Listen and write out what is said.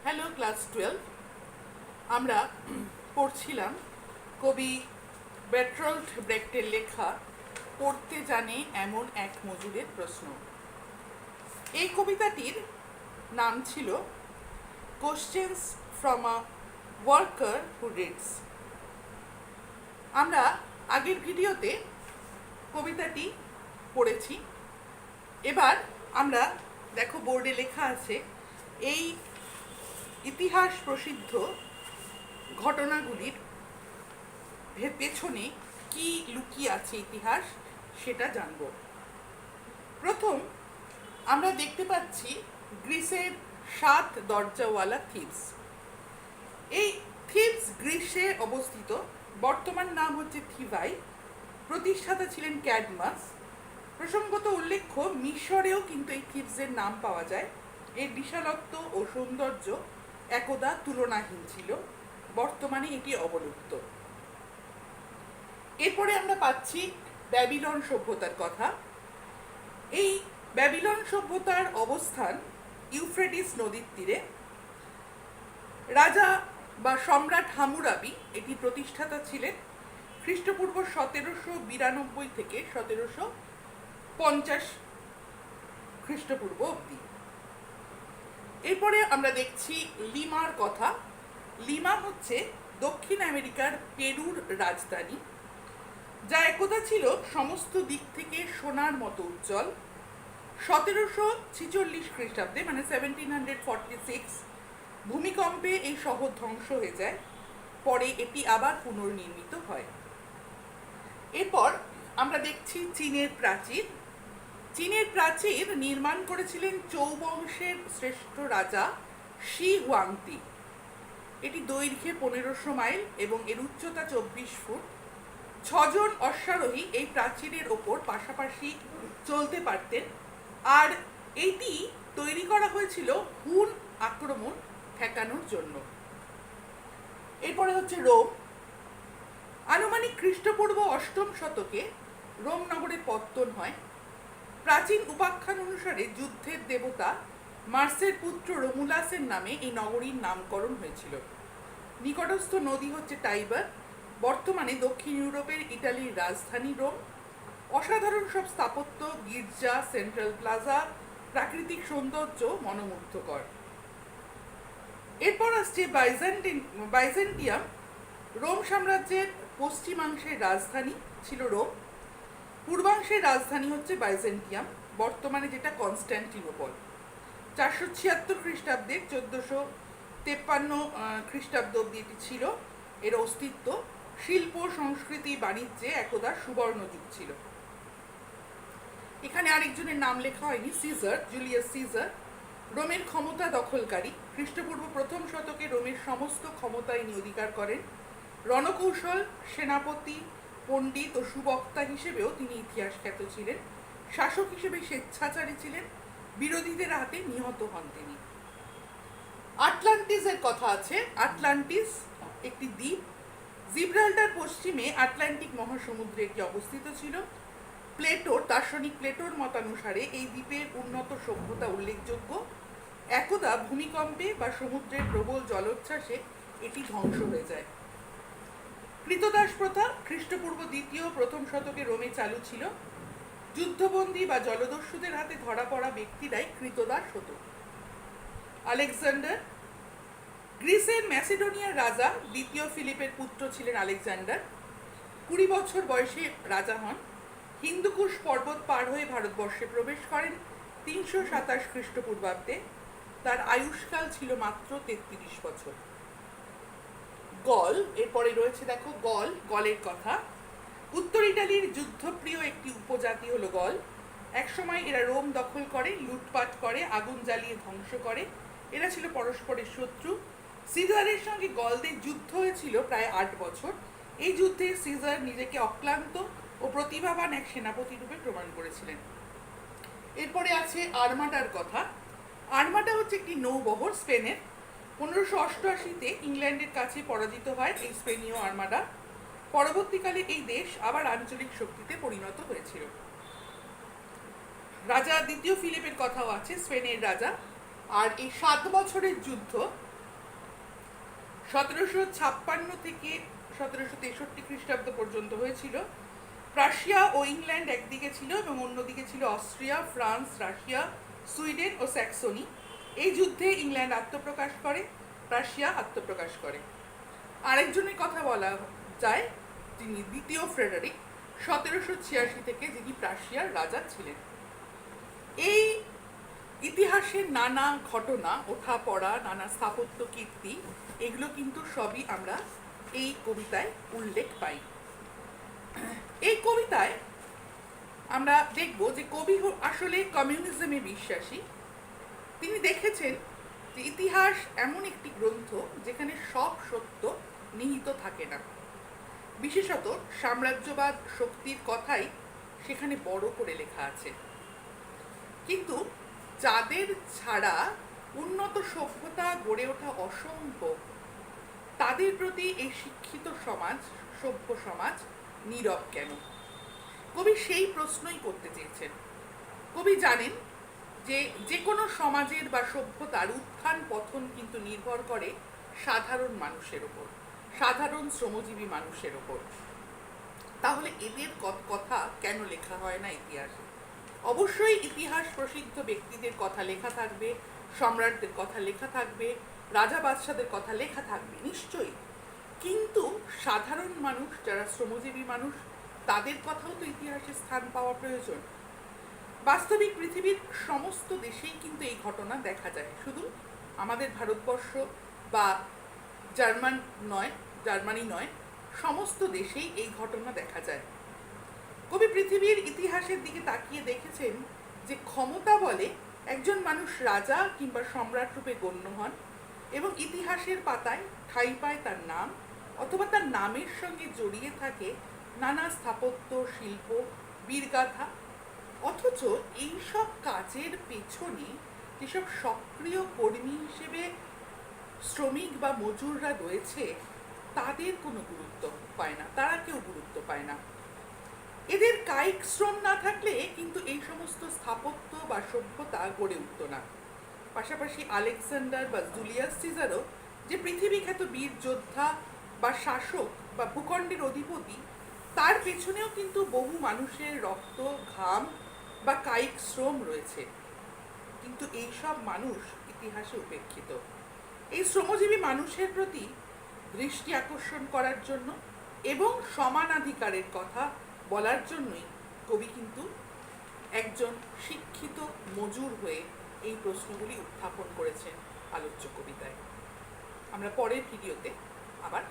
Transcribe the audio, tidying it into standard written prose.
Hello class 12। আমরা পড়ছিলাম কবি বের্টল্ড ব্রেক্টের লেখা পড়তে জানে এমন এক মজুরের প্রশ্ন। এই কবিতাটির নাম ছিল questions from a worker who reads. আমরা আগের ভিডিওতে কবিতাটি পড়েছি। এবার আমরা দেখো বোর্ডে লেখা আছে এই ইতিহাস প্রসিদ্ধ ঘটনাগুলির পেছনে কি লুকিয়ে আছে ইতিহাস সেটা জানব। প্রথম আমরা দেখতে পাচ্ছি গ্রিসের 7 দরজাওয়ালা থিবস। এই থিবস গ্রিসে অবস্থিত, বর্তমান নাম হচ্ছে থিভাই। প্রতিষ্ঠাতা ছিলেন ক্যাডমাস। প্রসঙ্গত উল্লেখ্য মিশরেও কিন্তু এই থিবসের নাম পাওয়া যায়। এর বিশালত্ব ও সৌন্দর্য একদা তুলনাহীন ছিল, বর্তমানে এটি অবলুপ্ত। এরপরে আমরা পাচ্ছি ব্যাবিলন সভ্যতার কথা। এই ব্যাবিলন সভ্যতার অবস্থান ইউফ্রেটিস নদীর তীরে। রাজা বা সম্রাট হামুরাবি এটি প্রতিষ্ঠাতা ছিলেন খ্রিস্টপূর্ব 1792 থেকে 1750 খ্রিস্টপূর্ব অবধি। এরপরে আমরা দেখছি লিমার কথা। লিমা হচ্ছে দক্ষিণ আমেরিকার পেরুর রাজধানী, যা একদা ছিল সমস্ত দিক থেকে সোনার মতো উজ্জ্বল। 1746 খ্রিস্টাব্দে মানে 1746 ভূমিকম্পে এই শহর ধ্বংস হয়ে যায়। পরে এটি আবার পুনর্নির্মিত হয়। এরপর আমরা দেখছি চীনের প্রাচীর। চীনের প্রাচীর নির্মাণ করেছিলেন চৌ বংশের শ্রেষ্ঠ রাজা শি হুয়াংতি। এটি দৈর্ঘ্যে 1500 মাইল এবং এর উচ্চতা 24 ফুট। 6 জন অশ্বারোহী এই প্রাচীরের ওপর পাশাপাশি চলতে পারতেন, আর এটি তৈরি করা হয়েছিল হুন আক্রমণ ঠেকানোর জন্য। এরপরে হচ্ছে রোম। আনুমানিক খ্রিস্টপূর্ব 8ম শতকে রোম নগরের পত্তন হয়। প্রাচীন উপাখ্যান অনুসারে যুদ্ধের দেবতা মার্সের পুত্র রোমুলাসের নামে এই নগরীর নামকরণ হয়েছিল। নিকটস্থ নদী হচ্ছে টাইবার। বর্তমানে দক্ষিণ ইউরোপের ইটালির রাজধানী রোম। অসাধারণ সব স্থাপত্য, গির্জা, সেন্ট্রাল প্লাজা, প্রাকৃতিক সৌন্দর্য মনোমুগ্ধকর। এরপর আসছে বাইজেন্টিয়াম। রোম সাম্রাজ্যের পশ্চিমাংশের রাজধানী ছিল রোম। পূর্বাংশের রাজধানী হচ্ছে বাইজেন্টিয়াম, বর্তমানে যেটা কনস্ট্যান্টিনোপল। 476 খ্রিস্টাব্দে 1453 খ্রিস্টাব্দ অব্দি এটি ছিল। এর অস্তিত্ব শিল্প, সংস্কৃতি, বাণিজ্যে একদা সুবর্ণ যুগ ছিল। এখানে আরেকজনের নাম লেখা হয়নি, সিজার, জুলিয়াস সিজার। রোমের ক্ষমতা দখলকারী। খ্রিস্টপূর্ব 1ম শতকে রোমের সমস্ত ক্ষমতা ইনি অধিকার করেন। রণকৌশল, সেনাপতি, পণ্ডিত ও সুবক্তা হিসেবেও তিনি ইতিহাস খ্যাত ছিলেন। শাসক হিসেবে স্বেচ্ছাচারী ছিলেন। বিরোধীদের হাতে নিহত হন তিনি। আটলান্টিসের কথা আছে। আটলান্টিস একটি দ্বীপ। জিব্রাল্টার পশ্চিমে আটলান্টিক মহাসমুদ্রে এটি অবস্থিত ছিল। দার্শনিক প্লেটোর মতানুসারে এই দ্বীপের উন্নত সভ্যতা উল্লেখযোগ্য। একদা ভূমিকম্পে বা সমুদ্রের প্রবল জলোচ্ছ্বাসে এটি ধ্বংস হয়ে যায়। কৃতদাস প্রথা খ্রিস্টপূর্ব 2য়-1ম শতকে রোমে চালু ছিল। যুদ্ধবন্দী বা জলদস্যুদের হাতে ধরা পড়া ব্যক্তিরাই কৃতদাস হতো। আলেকজান্ডার। গ্রিসের ম্যাসিডোনিয়ার রাজা 2য় ফিলিপের পুত্র ছিলেন আলেকজান্ডার। 20 বছর বয়সে রাজা হন। হিন্দুকুশ পর্বত পার হয়ে ভারতবর্ষে প্রবেশ করেন 327 খ্রিস্টপূর্বাব্দে। তার আয়ুষ্কাল ছিল মাত্র 33 বছর। গল। এরপরে রয়েছে দেখো গলের কথা। উত্তর ইটালির যুদ্ধপ্রিয় একটি উপজাতি হলো গল। একসময় এরা রোম দখল করে, লুটপাট করে, আগুন জ্বালিয়ে ধ্বংস করে। এরা ছিল পরস্পরের শত্রু। সিজারের সঙ্গে গলদের যুদ্ধ হয়েছিল প্রায় 8 বছর। এই যুদ্ধে সিজার নিজেকে অক্লান্ত ও প্রতিভাবান এক সেনাপতি রূপে প্রমাণ করেছিলেন। এরপরে আছে আর্মাডার কথা। আর্মাডা হচ্ছে একটি নৌবহর স্পেনের। 1588-তে ইংল্যান্ডের কাছে পরাজিত হয় এই স্পেনীয় আর্মাডা। পরবর্তীকালে এই দেশ আবার আঞ্চলিক শক্তিতে পরিণত হয়েছিল। রাজা 2য় ফিলিপের কথাও আছে, স্পেনের রাজা। আর এই 7 বছরের যুদ্ধ 1756 থেকে 1763 খ্রিস্টাব্দ পর্যন্ত হয়েছিল। প্রাশিয়া ও ইংল্যান্ড একদিকে ছিল এবং অন্যদিকে ছিল অস্ট্রিয়া, ফ্রান্স, রাশিয়া, সুইডেন ও স্যাক্সনি। এই যুদ্ধে ইংল্যান্ড আত্মপ্রকাশ করে, প্রাশিয়া আত্মপ্রকাশ করে। আরেকজনের কথা বলা যায়, তিনি দ্বিতীয় ফ্রেডারিক, 1786 থেকে, যিনি প্রাশিয়ার রাজা ছিলেন। এই ইতিহাসের নানা ঘটনা, ওঠা পড়া, নানা স্থাপত্য কীর্তি, এগুলো কিন্তু সবই আমরা এই কবিতায় উল্লেখ পাই। এই কবিতায় আমরা দেখব যে কবি আসলে কমিউনিজমে বিশ্বাসী। তিনি দেখেছেন যে ইতিহাস এমন একটি গ্রন্থ যেখানে সব সত্য নিহিত থাকে না। বিশেষত সাম্রাজ্যবাদ শক্তির কথাই সেখানে বড় করে লেখা আছে। কিন্তু যাদের ছাড়া উন্নত সভ্যতা গড়ে ওঠা অসম্ভব, তাদের প্রতি এই শিক্ষিত সমাজ, সভ্য সমাজ নীরব কেন? কবি সেই প্রশ্নই করতে চেয়েছেন। কবি জানেন যে যে কোনো সমাজের বা সভ্যতার উত্থান পতন কিন্তু নির্ভর করে সাধারণ মানুষের ওপর, সাধারণ শ্রমজীবী মানুষের ওপর। তাহলে এদের কথা কেন লেখা হয় না ইতিহাসে? অবশ্যই ইতিহাস প্রসিদ্ধ ব্যক্তিদের কথা লেখা থাকবে, সম্রাটদের কথা লেখা থাকবে, রাজা বাদশাদের কথা লেখা থাকবে নিশ্চয়ই, কিন্তু সাধারণ মানুষ, যারা শ্রমজীবী মানুষ, তাদের কথাও তো ইতিহাসে স্থান পাওয়া প্রয়োজন। বাস্তবিক পৃথিবীর সমস্ত দেশেই কিন্তু এই ঘটনা দেখা যায়, শুধু আমাদের ভারতবর্ষ বা জার্মানি নয়, সমস্ত দেশেই এই ঘটনা দেখা যায়। কবি পৃথিবীর ইতিহাসের দিকে তাকিয়ে দেখেছেন যে ক্ষমতা বলে একজন মানুষ রাজা কিংবা সম্রাট রূপে গণ্য হন এবং ইতিহাসের পাতায় ঠাঁই পায় তার নাম, অথবা তার নামের সঙ্গে জড়িয়ে থাকে নানা স্থাপত্য, শিল্প, বীরগাথা। অথচ এইসব কাজের পেছনে যেসব সক্রিয় কর্মী হিসেবে শ্রমিক বা মজুররা রয়েছে, তাদের কোনো গুরুত্ব পায় না, তারা কেউ গুরুত্ব পায় না। এদের কায়িক শ্রম না থাকলে কিন্তু এই সমস্ত স্থাপত্য বা সভ্যতা গড়ে উঠত না। পাশাপাশি আলেকজান্ডার বা জুলিয়াস সিজারও যে পৃথিবী খ্যাত বীর যোদ্ধা বা শাসক বা ভূখণ্ডের অধিপতি, তার পেছনেও কিন্তু বহু মানুষের রক্ত, ঘাম বা কায়িক শ্রম রয়েছে। কিন্তু এইসব মানুষ ইতিহাসে উপেক্ষিত। এই শ্রমজীবী মানুষের প্রতি দৃষ্টি আকর্ষণ করার জন্য এবং সমানাধিকারের কথা বলার জন্যই কবি কিন্তু একজন শিক্ষিত মজুর হয়ে এই প্রশ্নগুলি উত্থাপন করেছেন আলোচ্য কবিতায়। আমরা পরের ভিডিওতে আবার